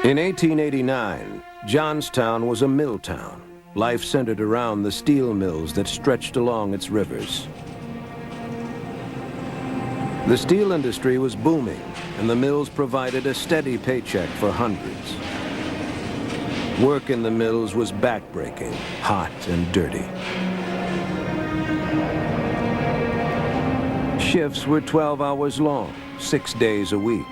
In 1889, Johnstown was a mill town. Life centered around the steel mills that stretched along its rivers. The steel industry was booming, and the mills provided a steady paycheck for hundreds. Work in the mills was backbreaking, hot and dirty. Shifts were 12 hours long, 6 days a week.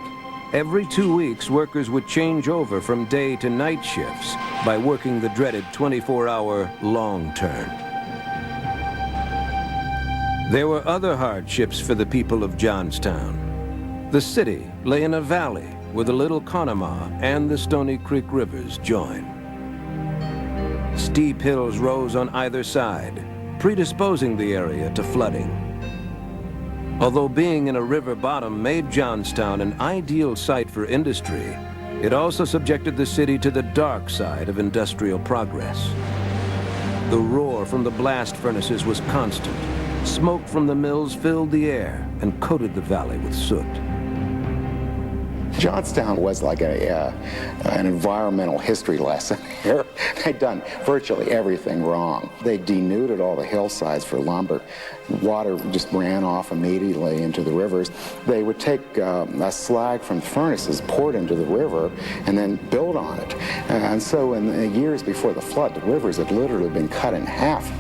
Every 2 weeks, workers would change over from day to night shifts by working the dreaded 24-hour long turn. There were other hardships for the people of Johnstown. The city lay in a valley where the Little Conemaugh and the Stony Creek rivers join. Steep hills rose on either side, predisposing the area to flooding. Although being in a river bottom made Johnstown an ideal site for industry, it also subjected the city to the dark side of industrial progress. The roar from the blast furnaces was constant. Smoke from the mills filled the air and coated the valley with soot. Johnstown was like an environmental history lesson here. They'd done virtually everything wrong. They denuded all the hillsides for lumber. Water just ran off immediately into the rivers. They would take a slag from furnaces, pour it into the river, and then build on it. And so in the years before the flood, the rivers had literally been cut in half.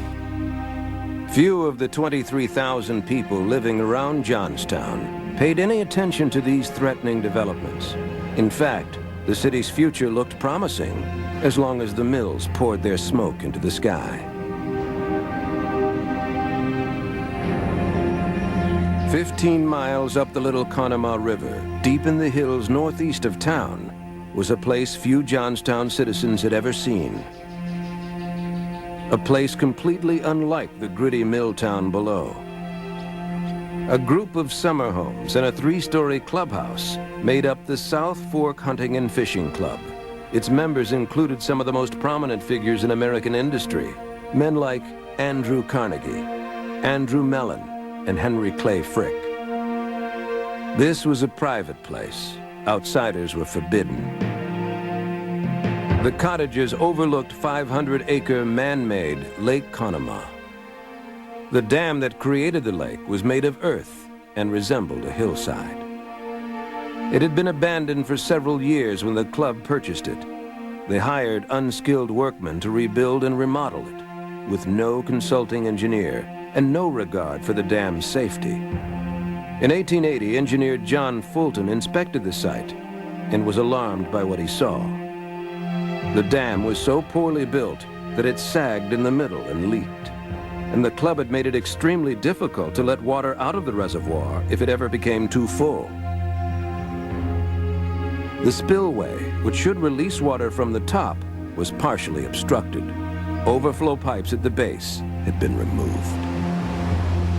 Few of the 23,000 people living around Johnstown paid any attention to these threatening developments. In fact, the city's future looked promising as long as the mills poured their smoke into the sky. 15 miles up the Little Conemaugh River, deep in the hills northeast of town, was a place few Johnstown citizens had ever seen. A place completely unlike the gritty mill town below. A group of summer homes and a 3-story clubhouse made up the South Fork Hunting and Fishing Club. Its members included some of the most prominent figures in American industry, men like Andrew Carnegie, Andrew Mellon, and Henry Clay Frick. This was a private place. Outsiders were forbidden. The cottages overlooked 500-acre man-made Lake Conemaugh. The dam that created the lake was made of earth and resembled a hillside. It had been abandoned for several years when the club purchased it. They hired unskilled workmen to rebuild and remodel it, with no consulting engineer and no regard for the dam's safety. In 1880, engineer John Fulton inspected the site and was alarmed by what he saw. The dam was so poorly built that it sagged in the middle and leaked. And the club had made it extremely difficult to let water out of the reservoir if it ever became too full. The spillway, which should release water from the top, was partially obstructed. Overflow pipes at the base had been removed.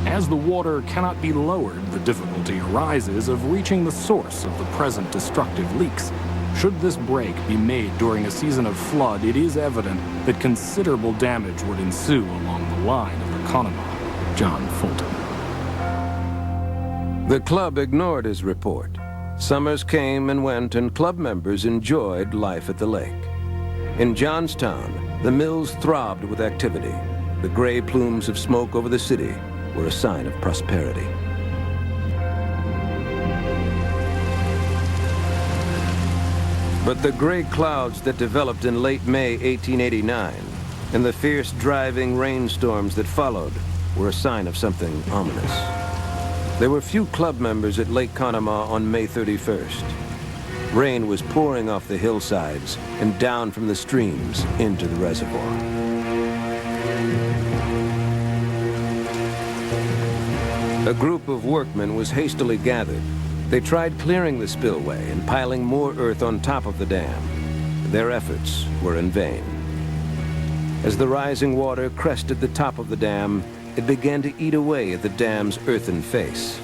As the water cannot be lowered, the difficulty arises of reaching the source of the present destructive leaks. Should this break be made during a season of flood, it is evident that considerable damage would ensue along the line of the Conemaugh. John Fulton. The club ignored his report. Summers came and went, and club members enjoyed life at the lake. In Johnstown, the mills throbbed with activity. The gray plumes of smoke over the city were a sign of prosperity. But the gray clouds that developed in late May 1889 and the fierce driving rainstorms that followed were a sign of something ominous. There were few club members at Lake Conemaugh on May 31st. Rain was pouring off the hillsides and down from the streams into the reservoir. A group of workmen was hastily gathered. They tried clearing the spillway and piling more earth on top of the dam. Their efforts were in vain. As the rising water crested the top of the dam, it began to eat away at the dam's earthen face.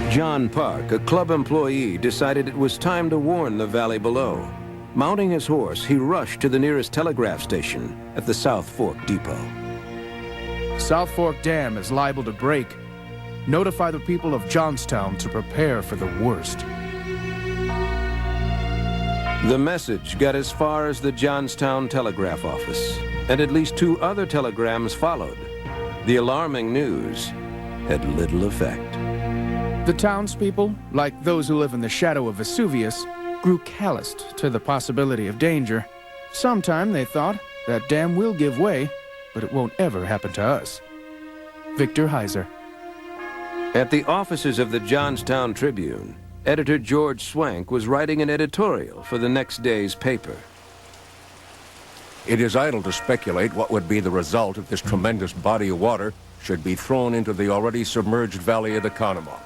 John Park, a club employee, decided it was time to warn the valley below. Mounting his horse, he rushed to the nearest telegraph station at the South Fork Depot. South Fork Dam is liable to break. Notify the people of Johnstown to prepare for the worst. The message got as far as the Johnstown telegraph office, and at least 2 other telegrams followed. The alarming news had little effect. The townspeople, like those who live in the shadow of Vesuvius, grew calloused to the possibility of danger. Sometime, they thought, that dam will give way, but it won't ever happen to us. Victor Heiser. At the offices of the Johnstown Tribune, editor George Swank was writing an editorial for the next day's paper. It is idle to speculate what would be the result if this tremendous body of water should be thrown into the already submerged valley of the Conemaugh.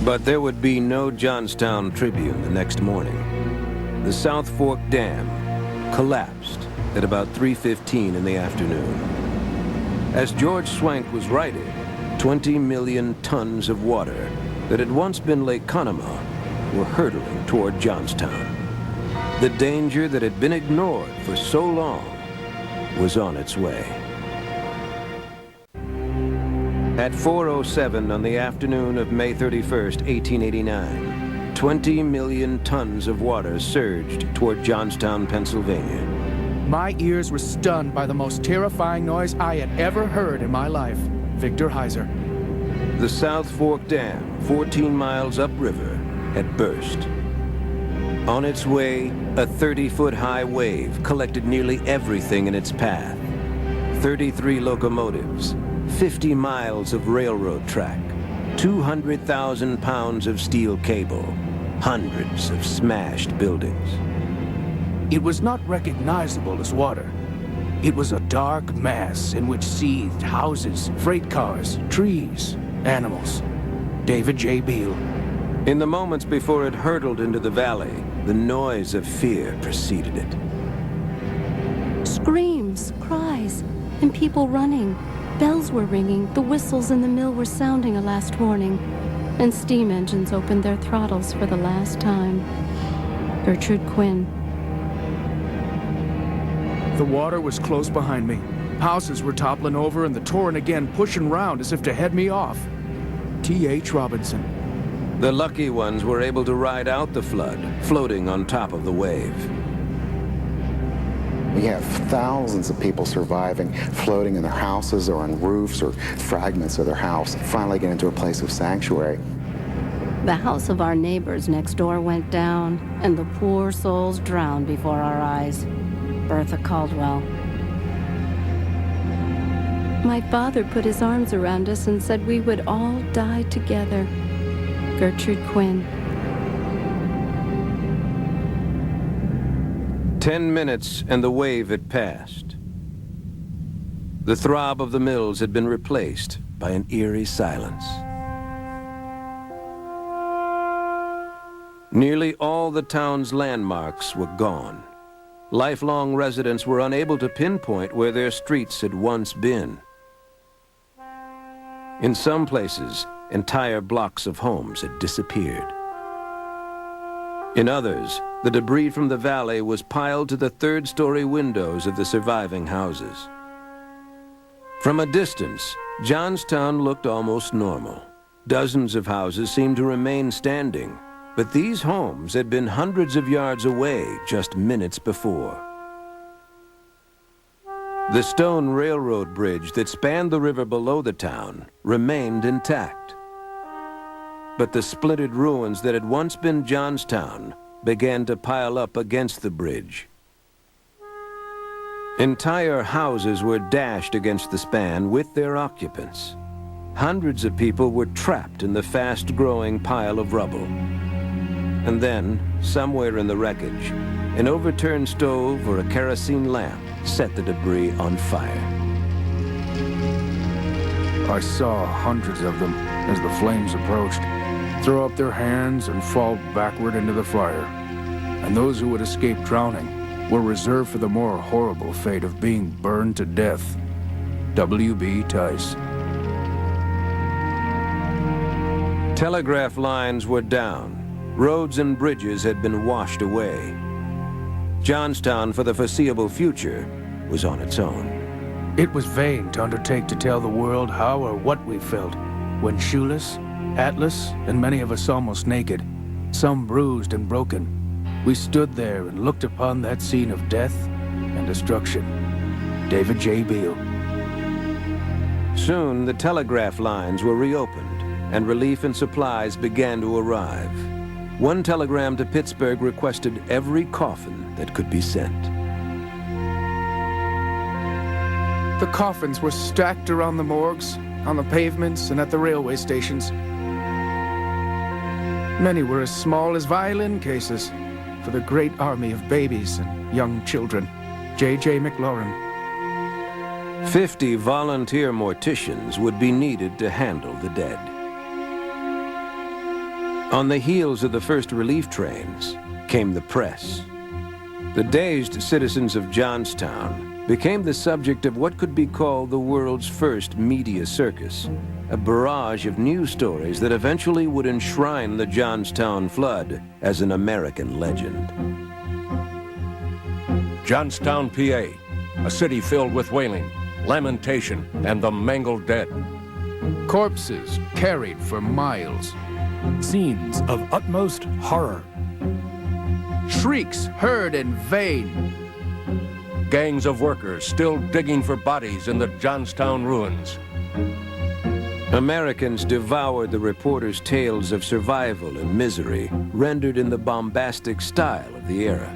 But there would be no Johnstown Tribune the next morning. The South Fork Dam collapsed at about 3:15 in the afternoon. As George Swank was writing, 20 million tons of water that had once been Lake Conemaugh were hurtling toward Johnstown. The danger that had been ignored for so long was on its way. At 4:07 on the afternoon of May 31st, 1889, 20 million tons of water surged toward Johnstown, Pennsylvania. My ears were stunned by the most terrifying noise I had ever heard in my life. Victor Heiser. The South Fork Dam, 14 miles upriver, had burst. On its way, a 30-foot-high wave collected nearly everything in its path. 33 locomotives, 50 miles of railroad track, 200,000 pounds of steel cable, hundreds of smashed buildings. It was not recognizable as water. It was a dark mass in which seethed houses, freight cars, trees, animals. David J. Beale. In the moments before it hurtled into the valley, the noise of fear preceded it. Screams, cries, and people running. Bells were ringing, the whistles in the mill were sounding a last warning, and steam engines opened their throttles for the last time. Gertrude Quinn. The water was close behind me. Houses were toppling over and the torrent again pushing round as if to head me off. T.H. Robinson. The lucky ones were able to ride out the flood, floating on top of the wave. We have thousands of people surviving, floating in their houses or on roofs or fragments of their house, finally get into a place of sanctuary. The house of our neighbors next door went down, and the poor souls drowned before our eyes. Bertha Caldwell. My father put his arms around us and said we would all die together. Gertrude Quinn. 10 minutes and the wave had passed. The throb of the mills had been replaced by an eerie silence. Nearly all the town's landmarks were gone. Lifelong residents were unable to pinpoint where their streets had once been. In some places, entire blocks of homes had disappeared. In others, the debris from the valley was piled to the third-story windows of the surviving houses. From a distance, Johnstown looked almost normal. Dozens of houses seemed to remain standing, but these homes had been hundreds of yards away just minutes before. The stone railroad bridge that spanned the river below the town remained intact. But the splintered ruins that had once been Johnstown began to pile up against the bridge. Entire houses were dashed against the span with their occupants. Hundreds of people were trapped in the fast-growing pile of rubble. And then, somewhere in the wreckage, an overturned stove or a kerosene lamp set the debris on fire. I saw hundreds of them as the flames approached, throw up their hands and fall backward into the fire. And those who had escaped drowning were reserved for the more horrible fate of being burned to death. W.B. Tice. Telegraph lines were down. Roads and bridges had been washed away. Johnstown, for the foreseeable future, was on its own. It was vain to undertake to tell the world how or what we felt when shoeless, hatless, and many of us almost naked, some bruised and broken, we stood there and looked upon that scene of death and destruction. David J. Beale. Soon, the telegraph lines were reopened, and relief and supplies began to arrive. One telegram to Pittsburgh requested every coffin that could be sent. The coffins were stacked around the morgues, on the pavements, and at the railway stations. Many were as small as violin cases for the great army of babies and young children. J.J. McLaurin. 50 volunteer morticians would be needed to handle the dead. On the heels of the first relief trains came the press. The dazed citizens of Johnstown became the subject of what could be called the world's first media circus, a barrage of news stories that eventually would enshrine the Johnstown Flood as an American legend. Johnstown, PA, a city filled with wailing, lamentation, and the mangled dead. Corpses carried for miles. Scenes of utmost horror. Shrieks heard in vain. Gangs of workers still digging for bodies in the Johnstown ruins. Americans devoured the reporters' tales of survival and misery, rendered in the bombastic style of the era.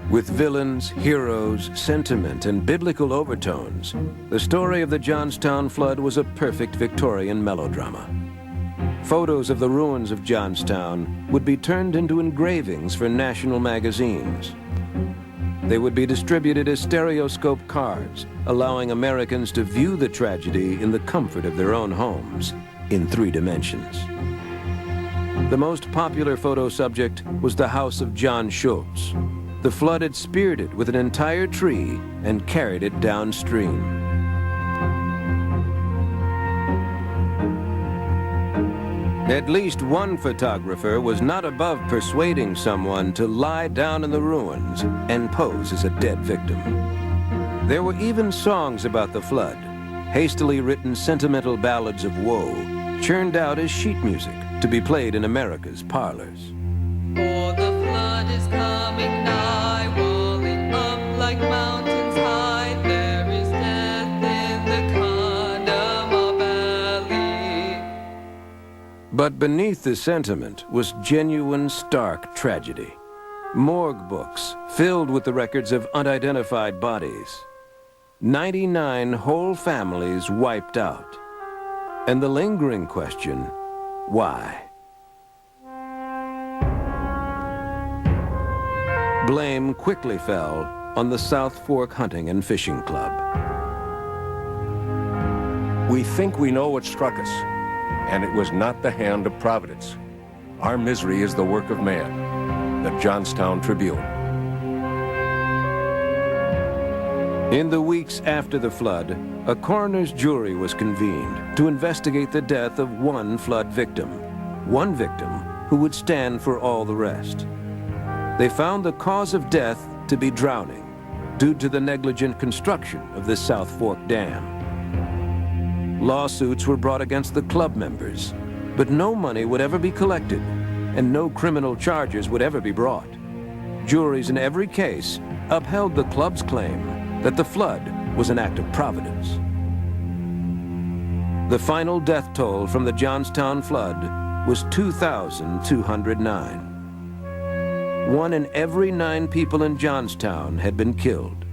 With villains, heroes, sentiment, and biblical overtones, the story of the Johnstown Flood was a perfect Victorian melodrama. Photos of the ruins of Johnstown would be turned into engravings for national magazines. They would be distributed as stereoscope cards, allowing Americans to view the tragedy in the comfort of their own homes, in 3 dimensions. The most popular photo subject was the house of John Schultz. The flood had speared it with an entire tree and carried it downstream. At least one photographer was not above persuading someone to lie down in the ruins and pose as a dead victim. There were even songs about the flood, hastily written sentimental ballads of woe, churned out as sheet music to be played in America's parlors. For the flood is coming nigh, walling up like mountains high. There is death in the Conemaugh Valley. But beneath the sentiment was genuine, stark tragedy. Morgue books filled with the records of unidentified bodies. 99 whole families wiped out. And the lingering question, why? Blame quickly fell on the South Fork Hunting and Fishing Club. We think we know what struck us, and it was not the hand of Providence. Our misery is the work of man. The Johnstown Tribune. In the weeks after the flood, a coroner's jury was convened to investigate the death of one flood victim who would stand for all the rest. They found the cause of death to be drowning, due to the negligent construction of the South Fork Dam. Lawsuits were brought against the club members, but no money would ever be collected, and no criminal charges would ever be brought. Juries in every case upheld the club's claim that the flood was an act of providence. The final death toll from the Johnstown Flood was 2,209. 1 in every 9 people in Johnstown had been killed.